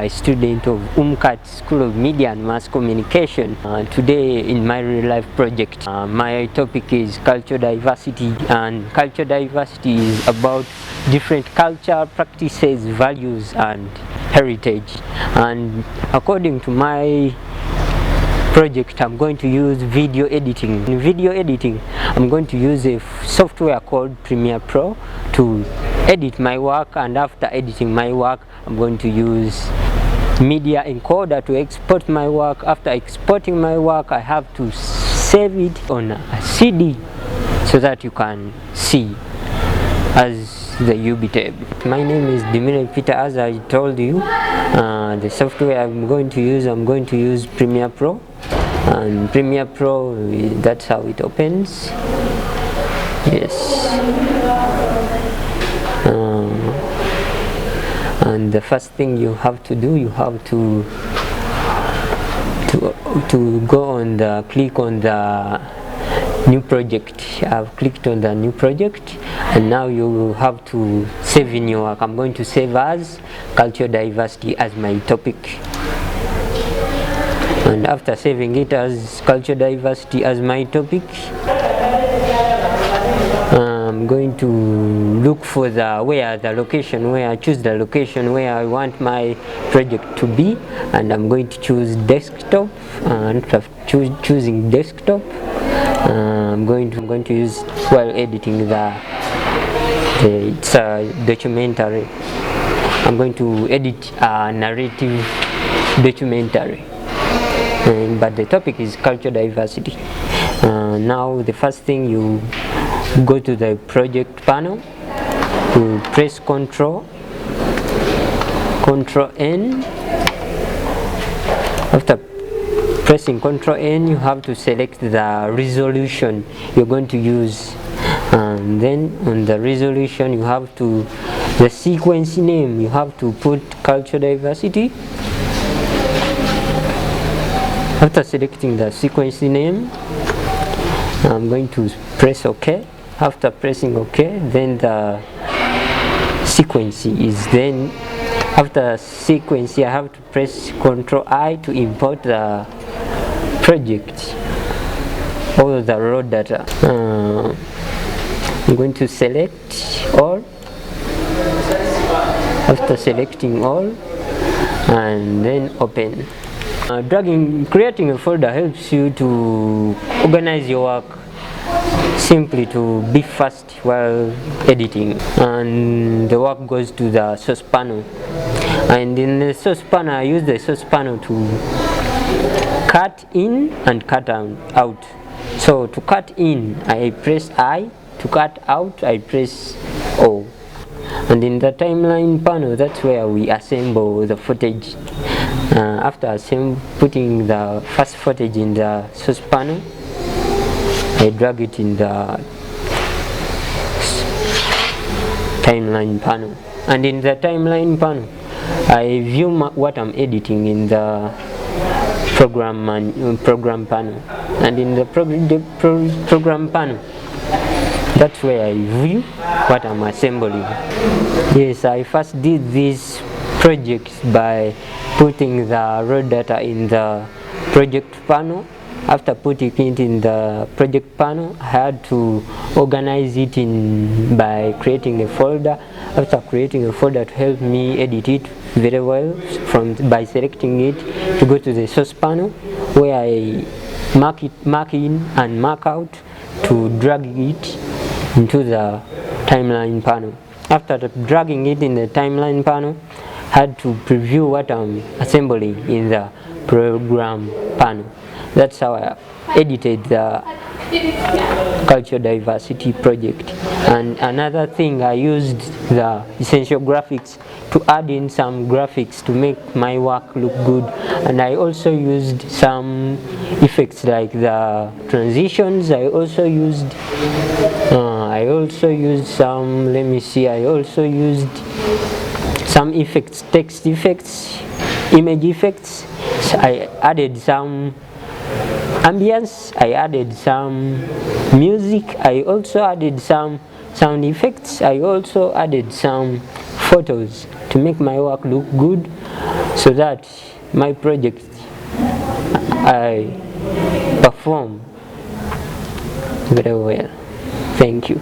a student of UMCAT School of Media and Mass Communication. Today in my real life project, my topic is cultural diversity, and cultural diversity is about different culture, practices, values and heritage. And according to my project, I'm going to use video editing. In video editing, I'm going to use a software called Premiere Pro to edit my work, and after editing my work, I'm going to use media encoder to export my work. After exporting my work, I have to save it on a CD so that you can see as the UB tab. My name is Dimile Peter. As I told you, the software I'm going to use Premiere Pro. And Premiere Pro, that's how it opens. Yes. And the first thing you have to do, you have to go on the click on the new project. I've clicked on the new project, and now you have to save in your work. I'm going to save as cultural diversity as my topic. And after saving it as cultural diversity as my topic, I'm going to look for choose the location where I want my project to be, and I'm going to choose desktop. And after choosing desktop, I'm going to use while editing it's a documentary. I'm going to edit a narrative documentary. But the topic is cultural diversity. Now the first thing, you go to the project panel, you press Ctrl N. After pressing Ctrl N, you have to select the resolution you're going to use, and then on the resolution you have to, the sequence name, you have to put cultural diversity. After selecting the sequence name, I'm going to press OK. After pressing OK, then the sequence is then, after sequence, I have to press Ctrl I to import the project, all the raw data. I'm going to select all. After selecting all, and then open. Creating a folder helps you to organize your work, simply to be fast while editing. And the work goes to the source panel, and in the source panel, I use the source panel to cut in and cut out. So to cut in, I press I. To cut out, I press O. And in the timeline panel, that's where we assemble the footage. After putting the first footage in the source panel, I drag it in the timeline panel. And in the timeline panel, I view what I'm editing in the program panel. And in the program panel, that's where I view what I'm assembling. Yes, I first did this project by putting the raw data in the project panel. After putting it in the project panel, I had to organize it by creating a folder. After creating a folder to help me edit it very well, by selecting it, to go to the source panel, where I mark in and mark out to drag it into the timeline panel. After dragging it in the timeline panel, I had to preview what I'm assembling in the program panel. That's how I edited the cultural diversity project. And another thing, I used the Essential Graphics to add in some graphics to make my work look good. And I also used some effects like the transitions. I also used some, let me see, I also used some effects, text effects, image effects. I added some ambience, I added some music, I also added some sound effects, I also added some photos to make my work look good. so that my projects I perform very well. Thank you.